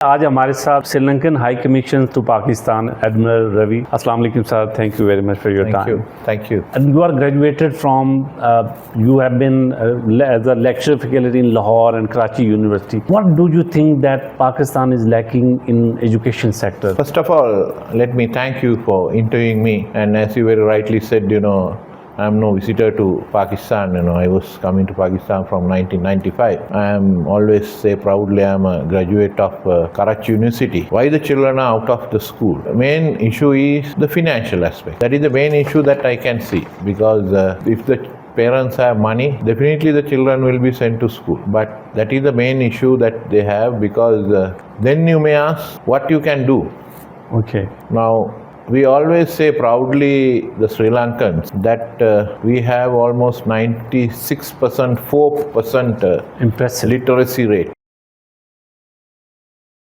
आज हमारे साथ Sri Lankan high commission to Pakistan admiral Ravi. अस्सलाम वालेकुम sir, thank you very much for your time. Thank you. And you are graduated from, you have been as a lecturer faculty in Lahore and Karachi University. What do you think that Pakistan is lacking in education sector? First of all, let me thank you for interviewing me. And as you very rightly said, I'm no visitor to Pakistan. I was coming to Pakistan from 1995. I am always say proudly I'm a graduate of Karachi University. Why the children are out of the school? The main issue is the financial aspect. That is the main issue that I can see, because if the parents have money, definitely the children will be sent to school. But that is the main issue that they have, because then you may ask what you can do. Okay. Now, we always say proudly, the Sri Lankans, that we have almost 96%, 4% Impressive. literacy rate.